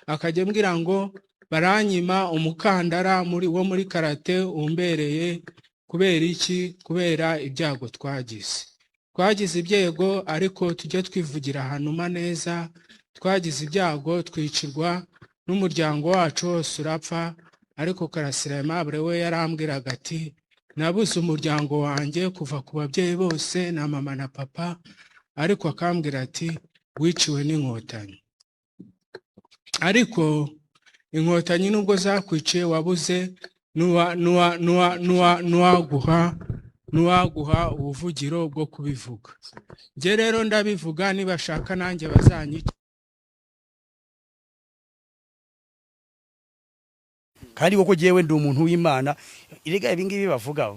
akajya ambwira ngo baranyima umukandara wo muri karate umbereye. Kubera iki? Kubera ibyago twagize ibyego, ariko tujye twivugira ahantu neza. Twagize ibyago twicirwa n'umuryango wacu wose urapfa, ariko Karasira Aimable we yarambwiraga ati nabuze umuryango wanjye kuva ku babyeyi bose na mama na papa, ariko akambwira ati wiciwe n'inkotanyi. Ariko inkotanyi nubwo zakwiciye wabuze nuwaguha ubuvugiro bwo kubivuga. Nge rero ndabivuga, nibashaka nanjye bazanyica. Kandi koko jewe ndi umuntu w'Imana, irega ibingibi bavuga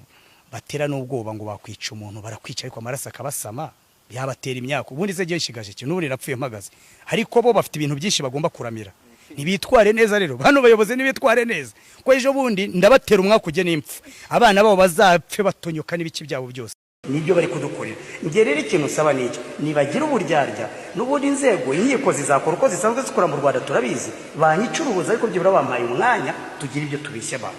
batera n'ubwoba ngo bakwica umuntu, barakwica ariko amaraso akabasama yabatera imyaka. Ubundi se je nshigaje cyo n'ubundi napfuye mpagaze, ariko bo bafite ibintu byinshi bagomba kuramira. Nibitware neza rero, bano bayobozi nibitware neza, ko ejo bundi ndabatera umwaka uje n'impfu, abana babo bazapfe batonyoka n'ibiki byabo byose. Nibyo bari kudukorera. Nge rero ikintu saba n'iki, nibagira uburyarya n'ubundi inzego inkiko zizakora uko zisanzwe zikora mu Rwanda turabizi, banyicurubuza ariko byibura bampaye umwanya tugira ibyo tubishye ba.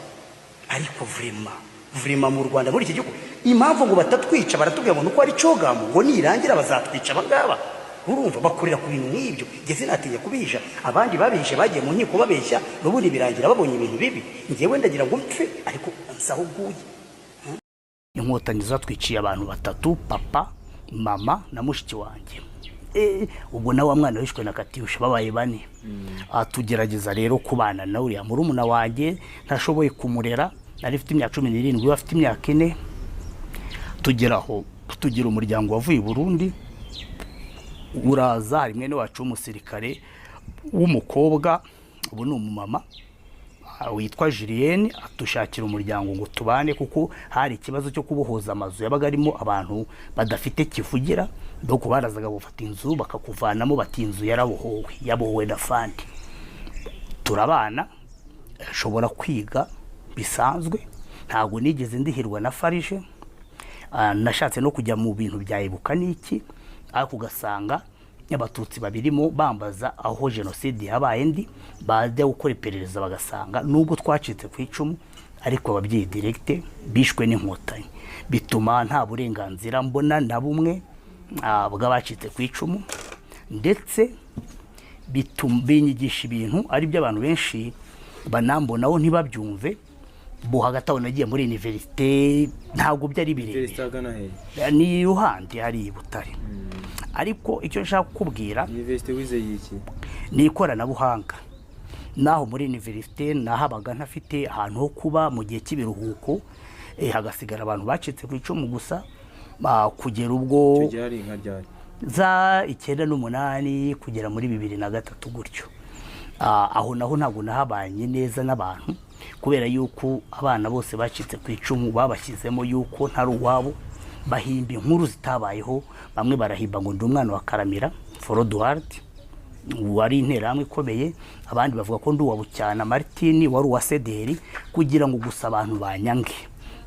Ariko vrema mu Rwanda muri iki gihugu impamvu ngo batatwica baratubwira ngo nuko ari cogamo ngo nirangira bazatwica abangaba. Urumva bakorera ku bintu nk'ibyo, ngeze natiye kubija, abandi babije bagiye mu nkiko babeshya, n'ubundi birangira babonye ibintu bibi. Ngewe ndagira ngo mpfe ariko nsaho guye. Inkotanyi zatwiciye abantu batatu, papa, mama na mushiki wanjye. Ubwo na wa mwana wishwe na Katyusha babaye bane. Tugerageza rero kubana na uriya murumuna wanjye, ntashoboye kumurera, nari mfite imyaka 17 bafite imyaka 4. Tugeraho tugira umuryango wavuye i Burundi, uraza rimwe no wacu umusirikare w'umukobwa, ubu ni umumama witwa Julienne, atushakira umuryango ngo tubane, kuko hari ikibazo cyo kubohoza amazu yabaga arimo abantu badafite kivugira, doko barazaga gufata inzu bakakuvanamo bati inzu yabohowe na fandi. Turabana, ashobora kwiga bisanzwe, ntago nigeze ndihirwa na farije. Nashatse no kujya mu bintu bya Ibuka n'iki, ariko ugasanga abatutsi babirimo bambaza aho genocide yabaye ndi, bajya gukora iperereza bagasanga nubwo twacitse ku icumu ariko ababyeyi direct bishwe n'inkotanyi, bituma nta burenganzira mbona na bumwe bw'abacitse ku icumu, ndetse binyigisha ibintu ari byo abantu benshi banambonaho ntibabyumve. Bo hagati aho nagiye muri université, ntabwo byari birebire, ni Ruhande hari Butare. Ariko icyo nshaka kukubwira, université wize yiki ni ikoranabuhanga. Naho muri université nahabaga ntafite ahantu ho kuba mu gihe cy'ibiruhuko, hagasigara abantu bacitse ku icumu gusa, kugera ubwo za 98 kugera muri 2003 gutyo. Aho naho ntabwo nahabanye neza n'abantu, kubera yuko abana bose bacitse ku icumu babashyizemo yuko ntari uwabo, bahimba inkuru zitabayeho. Bamwe barahimba ngo ndi umwana wa Karamira Foroduard wari interahamwe ikomeye, abandi bavuga ko ndi uwa Bucyana Martin wari uwa Sederi, kugira ngo gusa abantu banyange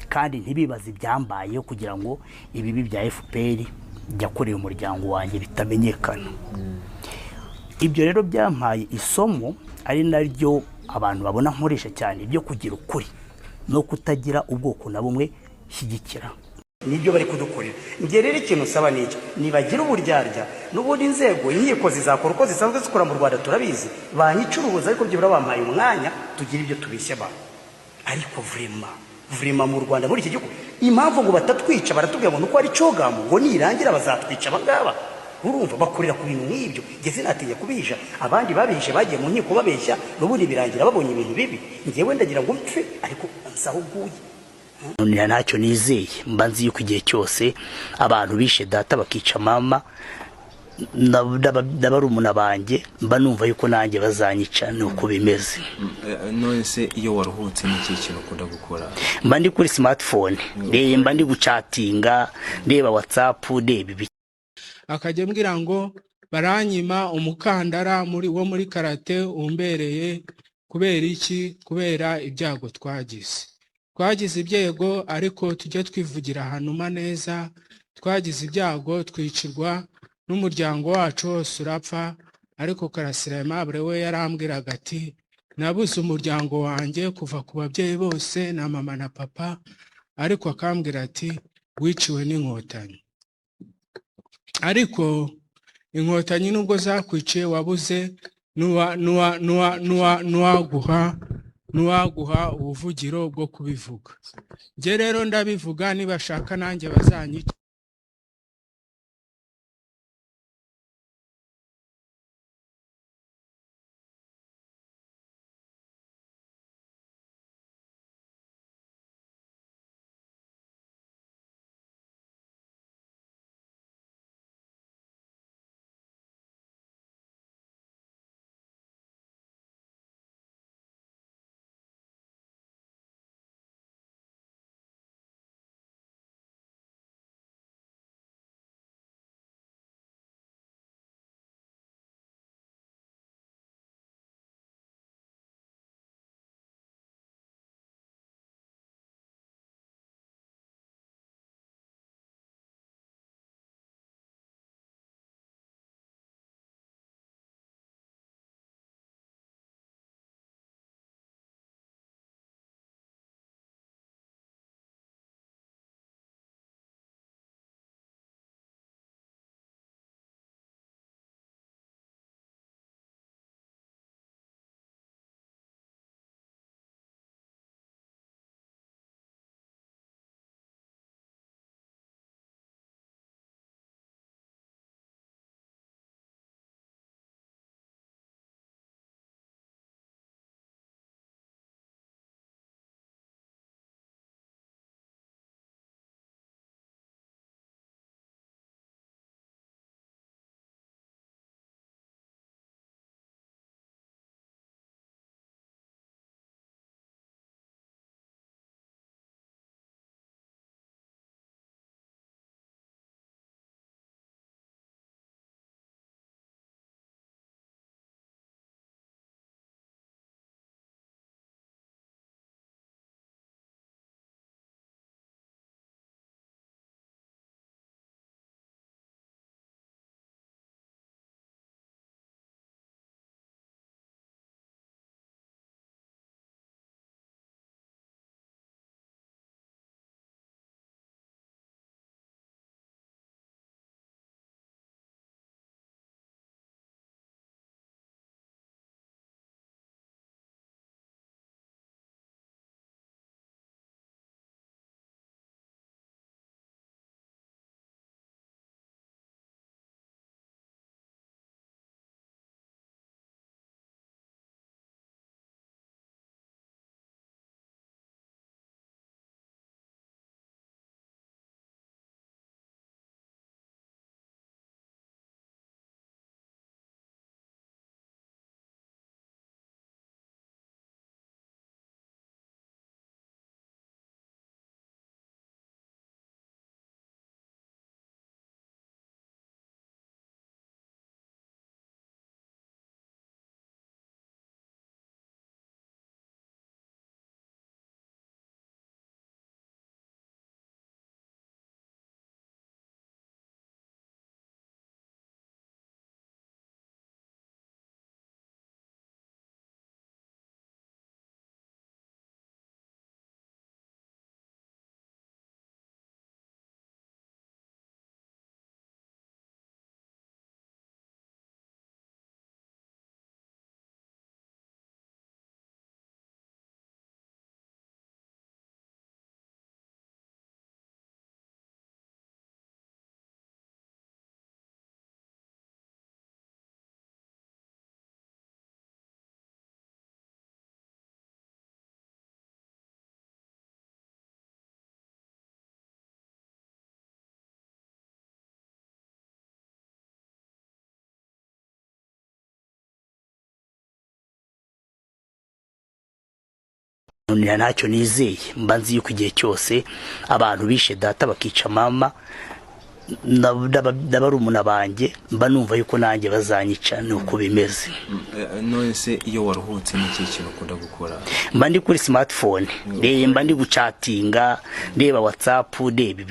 kandi ntibibaze ibyambayeho, kugira ngo ibibi bya FPR byakoreye umuryango wanjye bitamenyekana. Ibyo rero byampaye isomo, ari naryo abantu babona nkoresha cyane, ibyo kugira ukuri no kutagira ubwoko na bumwe shyigikira. Nibyo bari kudukorera. Nge rero ikintu saba n'iki, nibagira uburyarya n'ubundi inzego inkiko zizakora uko zisanzwe zikora mu Rwanda turabizi, banyicurubuza ariko byibura bampaye umwanya tugira ibyo tubishye ba. Ariko vrema mu Rwanda muri iki gihugu impamvu ngo batatwica baratubwira ngo nuko ari cogamo ngo nirangira bazatwica abangaba. Urumva bakorera ku bintu nk'ibyo, ngeze natiye kubija, abandi babije bagiye mu nkiko babeshya, n'ubundi birangira babonye ibintu bibi. Ngewe ndagira ngo mpfe ariko nsaho guye. None ntacyo nizeye, mba nzi yuko igihe cyose abantu bishe data bakica mama n'abarumuna banjye, mba numva yuko nanjye bazanyica nuko bimeze. None se iyo waruhutse n'iki kintu ukunda gukora? Mba ndi kuri smartphone, mba ndi gucatinga, ndeba WhatsApp, ndeba akajya ambwira ngo baranyima umukandara wo muri karate umbereye. Kubera iki? Kubera ibyago twagize ibyego, ariko tujye twivugira ahantu neza. Twagize ibyago twicirwa n'umuryango wacu wose urapfa, ariko Karasira Aimable we yarambwiraga ati nabuze umuryango wanjye kuva ku babyeyi bose na mama na papa, ariko akambwira ati wiciwe n'inkotanyi. Ariko inkotanyi nubwo zakwiciye wabuze nuwaguha ubuvugiro bwo kubivuga. Nge rero ndabivuga, nibashaka nanjye bazanyica. ntacyo nizeye, mba nzi yuko igihe cyose abantu bishe data bakica mama n'abarumuna banjye mba numva yuko nanjye bazanyica nuko bimeze. None se iyo waruhutse n'iki kintu ukunda gukora? Mba ndi kuri smartphone, mba ndi gucatinga, ndeba WhatsApp, ndeba